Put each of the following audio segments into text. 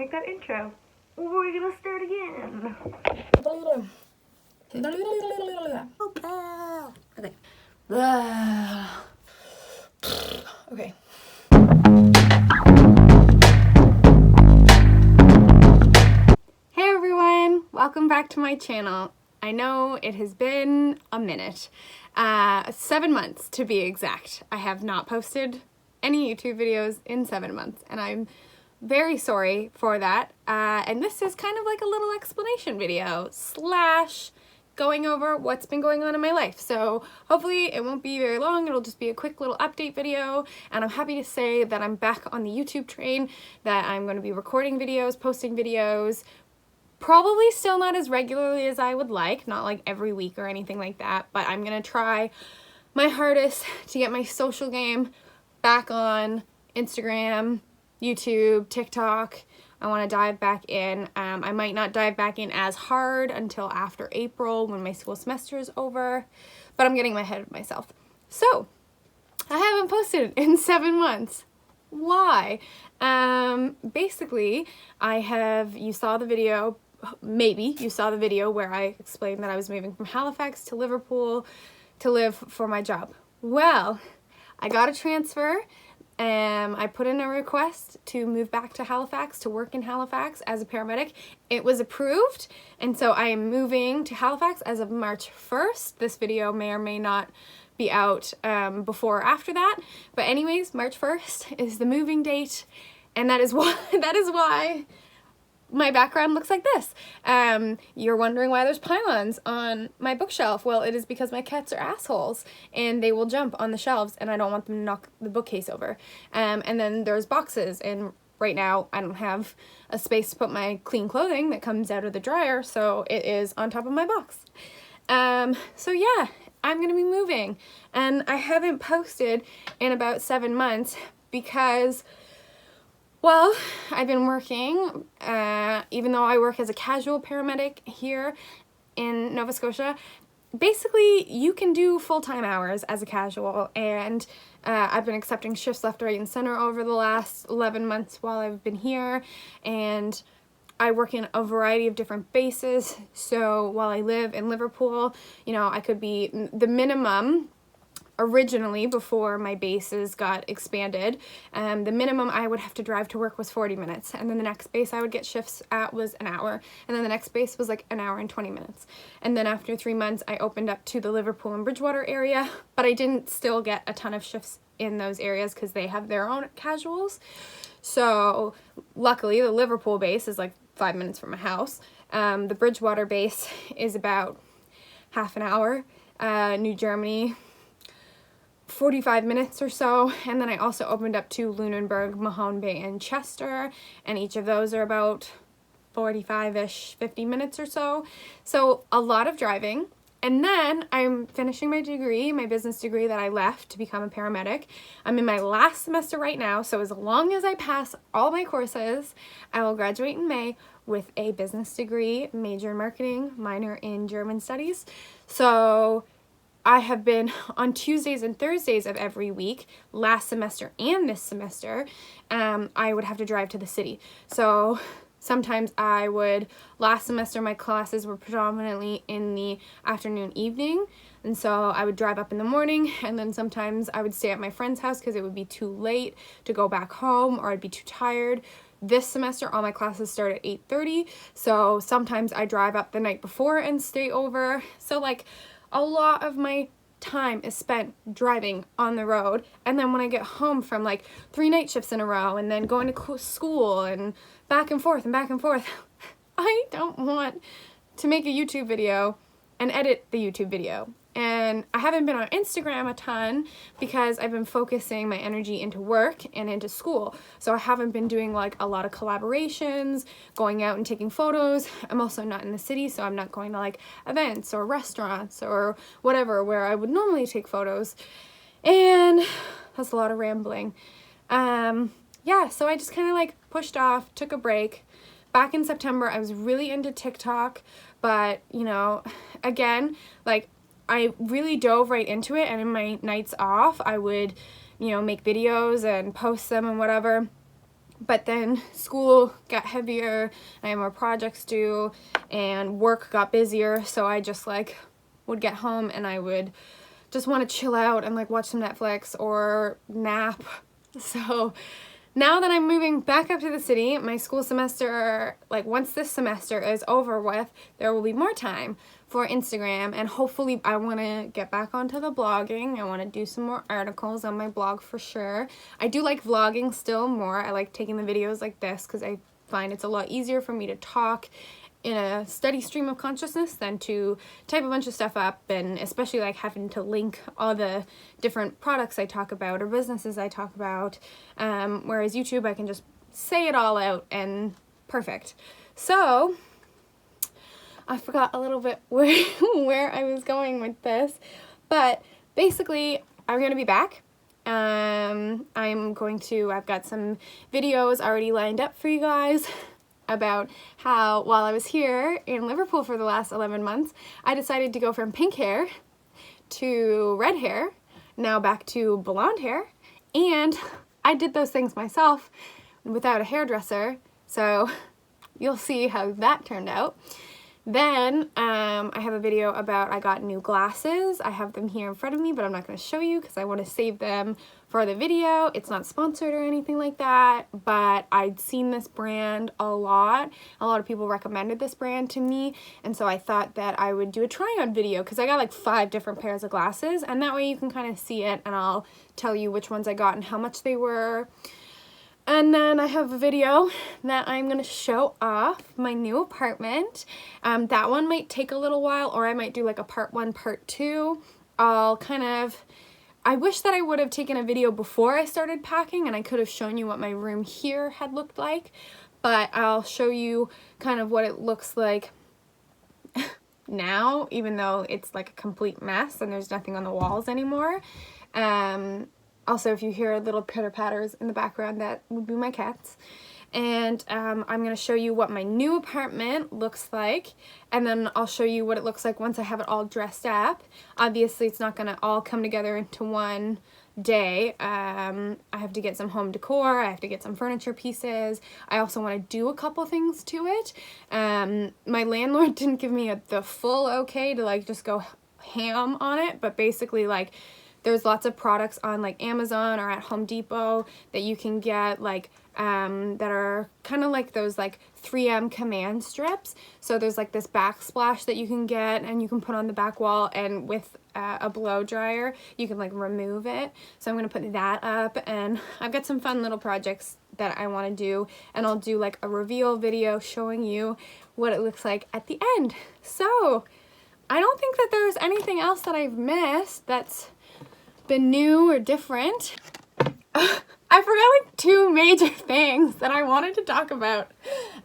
like that intro. We're gonna start again. Okay. Okay. Hey everyone, welcome back to my channel. I know it has been a minute, 7 months to be exact. I have not posted any YouTube videos in 7 months, and I'm very sorry for that. And this is kind of like a little explanation video slash going over what's been going on in my life. So hopefully it won't be very long. It'll just be a quick little update video. And I'm happy to say that I'm back on the YouTube train, that I'm going to be recording videos, posting videos, probably still not as regularly as I would like, not like every week or anything like that, but I'm going to try my hardest to get my social game back on Instagram, YouTube, TikTok. I want to dive back in. I might not dive back in as hard until after April when my school semester is over, but I'm getting ahead of myself. So, I haven't posted in 7 months. Why? Basically, you saw the video, maybe you saw the video where I explained that I was moving from Halifax to Liverpool to live for my job. Well, I got a transfer. I put in a request to move back to Halifax, to work in Halifax as a paramedic. It was approved, and so I am moving to Halifax as of March 1st. This video may or may not be out before or after that, but anyways, March 1st is the moving date, and that is why my background looks like this. You're wondering why there's pylons on my bookshelf. Well, it is because my cats are assholes and they will jump on the shelves and I don't want them to knock the bookcase over. And then there's boxes, and right now I don't have a space to put my clean clothing that comes out of the dryer, so it is on top of my box. So yeah, I'm gonna be moving, and I haven't posted in about 7 months because, well, I've been working, even though I work as a casual paramedic here in Nova Scotia. Basically, you can do full-time hours as a casual, and I've been accepting shifts left, right, and center over the last 11 months while I've been here, and I work in a variety of different bases. So while I live in Liverpool, you know, I could be the minimum. Originally, before my bases got expanded, the minimum I would have to drive to work was 40 minutes, and then the next base I would get shifts at was an hour, and then the next base was like an hour and 20 minutes. And then after 3 months, I opened up to the Liverpool and Bridgewater area, but I didn't still get a ton of shifts in those areas because they have their own casuals. So luckily, the Liverpool base is like 5 minutes from my house. The Bridgewater base is about half an hour. New Germany, 45 minutes or so, and then I also opened up to Lunenburg, Mahone Bay, and Chester, and each of those are about 45-ish, 50 minutes or so. So a lot of driving. And then I'm finishing my degree, my business degree that I left to become a paramedic. I'm in my last semester right now, so as long as I pass all my courses, I will graduate in May with a business degree, major in marketing, minor in German studies. So I have been on Tuesdays and Thursdays of every week, last semester and this semester, I would have to drive to the city. So sometimes last semester my classes were predominantly in the afternoon, evening, and so I would drive up in the morning, and then sometimes I would stay at my friend's house because it would be too late to go back home, or I'd be too tired. This semester, all my classes start at 8:30, so sometimes I drive up the night before and stay over. So like, a lot of my time is spent driving on the road, and then when I get home from like 3 night shifts in a row and then going to school and back and forth, I don't want to make a YouTube video and edit the YouTube video. And I haven't been on Instagram a ton because I've been focusing my energy into work and into school. So I haven't been doing like a lot of collaborations, going out and taking photos. I'm also not in the city, so I'm not going to like events or restaurants or whatever where I would normally take photos. And that's a lot of rambling. Yeah, so I just kind of like pushed off, took a break. Back in September, I was really into TikTok, but you know, again, like, I really dove right into it, and in my nights off, I would, you know, make videos and post them and whatever. But then school got heavier, I had more projects due, and work got busier, so I just like would get home and I would just want to chill out and like watch some Netflix or nap. So now that I'm moving back up to the city, my school semester, like once this semester is over with, there will be more time for Instagram, and hopefully I want to get back onto the blogging. I want to do some more articles on my blog for sure. I do like vlogging still more. I like taking the videos like this because I find it's a lot easier for me to talk in a steady stream of consciousness than to type a bunch of stuff up, and especially like having to link all the different products I talk about or businesses I talk about, whereas YouTube I can just say it all out and perfect. So I forgot a little bit where I was going with this, but basically I'm going to be back. I've got some videos already lined up for you guys about how while I was here in Liverpool for the last 11 months, I decided to go from pink hair to red hair, now back to blonde hair, and I did those things myself without a hairdresser, so you'll see how that turned out. Then I have a video about I got new glasses. I have them here in front of me, but I'm not going to show you because I want to save them for the video. It's not sponsored or anything like that, but I'd seen this brand a lot. A lot of people recommended this brand to me, and so I thought that I would do a try-on video because I got like 5 different pairs of glasses, and that way you can kind of see it, and I'll tell you which ones I got and how much they were. And then I have a video that I'm going to show off my new apartment. That one might take a little while, or I might do like a part 1, part 2. I wish that I would have taken a video before I started packing and I could have shown you what my room here had looked like, but I'll show you kind of what it looks like now, even though it's like a complete mess and there's nothing on the walls anymore. Also, if you hear little pitter-patters in the background, that would be my cats. And I'm going to show you what my new apartment looks like, and then I'll show you what it looks like once I have it all dressed up. Obviously, it's not going to all come together into one day. I have to get some home decor, I have to get some furniture pieces. I also want to do a couple things to it. My landlord didn't give me the full okay to like just go ham on it, but basically like there's lots of products on like Amazon or at Home Depot that you can get like that are kind of like those like 3M command strips. So there's like this backsplash that you can get and you can put on the back wall, and with a blow dryer you can like remove it. So I'm going to put that up, and I've got some fun little projects that I want to do, and I'll do like a reveal video showing you what it looks like at the end. So I don't think that there's anything else that I've missed that's been new or different. I forgot like 2 major things that I wanted to talk about.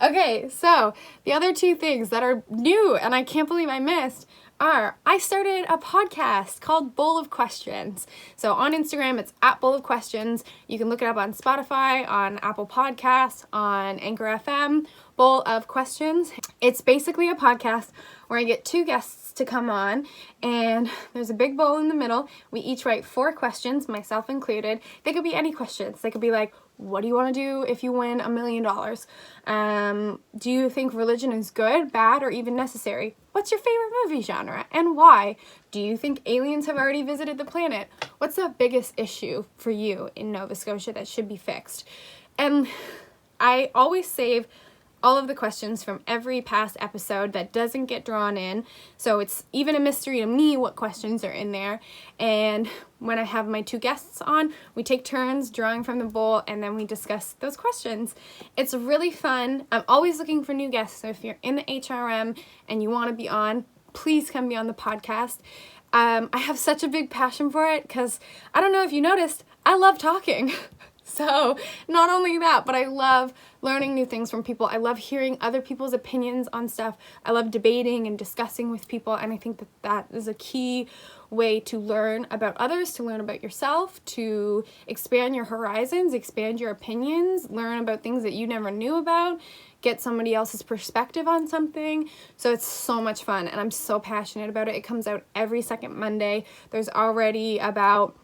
Okay, so the other 2 things that are new and I can't believe I missed are I started a podcast called Bowl of Questions. So on Instagram, it's at Bowl of Questions. You can look it up on Spotify, on Apple Podcasts, on Anchor FM, Bowl of Questions. It's basically a podcast where I get 2 guests to come on, and there's a big bowl in the middle. We each write 4 questions, myself included. They could be any questions. They could be like, what do you want to do if you win $1 million? Do you think religion is good, bad, or even necessary? What's your favorite movie genre and why? Do you think aliens have already visited the planet? What's the biggest issue for you in Nova Scotia that should be fixed? And I always save all of the questions from every past episode that doesn't get drawn in, so it's even a mystery to me what questions are in there. And when I have my 2 guests on, we take turns drawing from the bowl, and then we discuss those questions. It's really fun. I'm always looking for new guests, so if you're in the HRM and you want to be on, please come be on the podcast. I have such a big passion for it because, I don't know if you noticed, I love talking. So not only that, but I love learning new things from people. I love hearing other people's opinions on stuff. I love debating and discussing with people, and I think that that is a key way to learn about others, to learn about yourself, to expand your horizons, expand your opinions, learn about things that you never knew about, get somebody else's perspective on something. So it's so much fun, and I'm so passionate about it. It comes out every second Monday. There's already about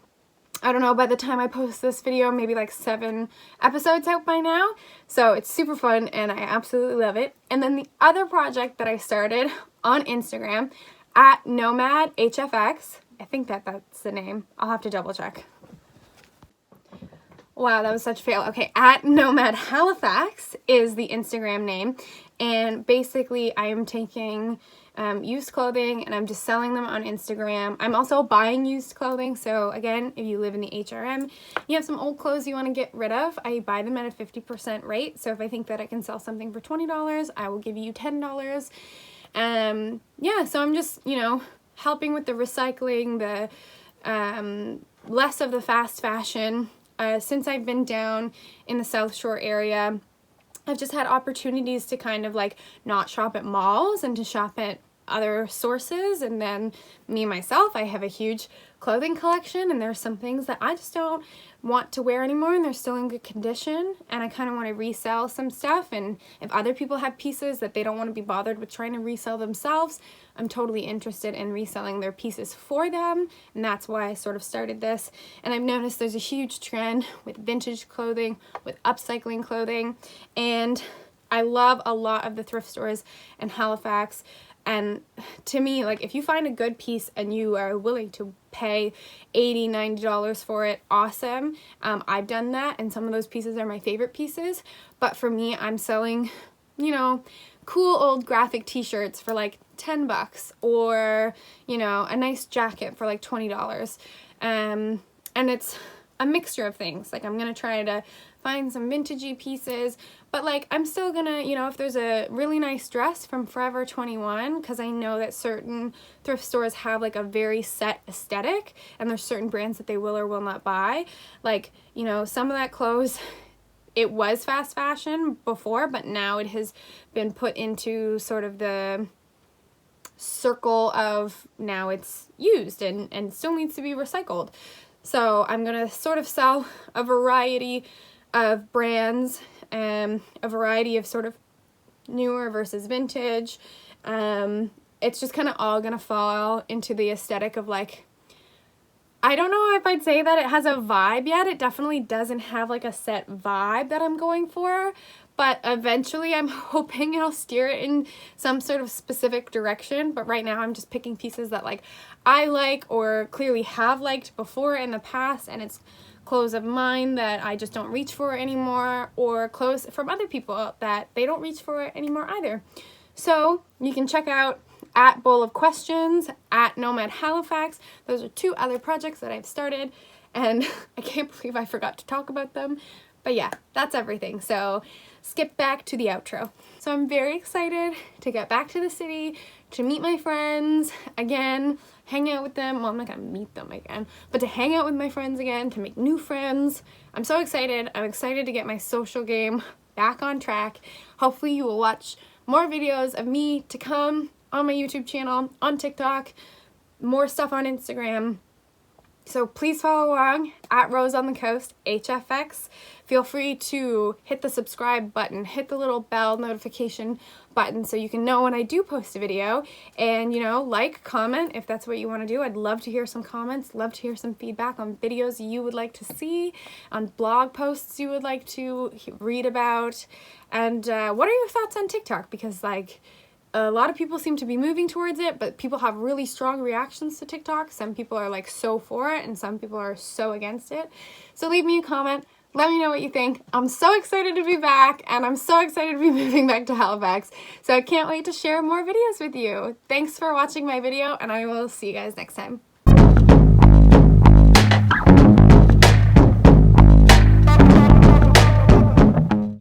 I don't know, by the time I post this video, maybe like 7 episodes out by now. So it's super fun and I absolutely love it. And then the other project that I started on Instagram at Nomad HFX, I think that's the name. I'll have to double check. Wow, that was such a fail. Okay, at Nomad Halifax is the Instagram name. And basically I am taking used clothing and I'm just selling them on Instagram. I'm also buying used clothing. So again, if you live in the HRM, you have some old clothes you want to get rid of, I buy them at a 50% rate. So if I think that I can sell something for $20, I will give you $10. Yeah, so I'm just, you know, helping with the recycling, the less of the fast fashion. Since I've been down in the South Shore area, I've just had opportunities to kind of like not shop at malls and to shop at other sources. And then me myself, I have a huge clothing collection and there's some things that I just don't want to wear anymore and they're still in good condition, and I kind of want to resell some stuff. And if other people have pieces that they don't want to be bothered with trying to resell themselves, I'm totally interested in reselling their pieces for them, and that's why I sort of started this. And I've noticed there's a huge trend with vintage clothing, with upcycling clothing, and I love a lot of the thrift stores in Halifax. And to me, like, if you find a good piece and you are willing to pay $80, $90 for it, awesome. I've done that, and some of those pieces are my favorite pieces. But for me, I'm selling, you know, cool old graphic t-shirts for like $10, or, you know, a nice jacket for like $20. And it's a mixture of things. Like, I'm gonna try to find some vintagey pieces, but like I'm still gonna, you know, if there's a really nice dress from Forever 21, because I know that certain thrift stores have like a very set aesthetic and there's certain brands that they will or will not buy. Like, you know, some of that clothes, it was fast fashion before, but now it has been put into sort of the circle of now it's used and still needs to be recycled. So I'm gonna sort of sell a variety of brands, a variety of sort of newer versus vintage. It's just kind of all gonna fall into the aesthetic of like, I don't know if I'd say that it has a vibe yet. It definitely doesn't have like a set vibe that I'm going for, but eventually I'm hoping it'll steer it in some sort of specific direction. But right now I'm just picking pieces that like I like or clearly have liked before in the past, and it's clothes of mine that I just don't reach for anymore, or clothes from other people that they don't reach for anymore either. So you can check out at Bowl of Questions, at Nomad Halifax. Those are 2 other projects that I've started, and I can't believe I forgot to talk about them. But yeah, that's everything. So skip back to the outro. So I'm very excited to get back to the city, to meet my friends again, hang out with them. Well, I'm not gonna meet them again, but to hang out with my friends again, to make new friends. I'm so excited. I'm excited to get my social game back on track. Hopefully you will watch more videos of me to come on my YouTube channel, on TikTok, more stuff on Instagram. So please follow along at Rose on the Coast HFX. Feel free to hit the subscribe button, hit the little bell notification button so you can know when I do post a video, and, you know, like, comment if that's what you want to do. I'd love to hear some comments, love to hear some feedback on videos you would like to see, on blog posts you would like to read about, and what are your thoughts on TikTok? Because like, a lot of people seem to be moving towards it, but people have really strong reactions to TikTok. Some people are like so for it and some people are so against it. So leave me a comment. Let me know what you think. I'm so excited to be back, and I'm so excited to be moving back to Halifax. So I can't wait to share more videos with you. Thanks for watching my video, and I will see you guys next time.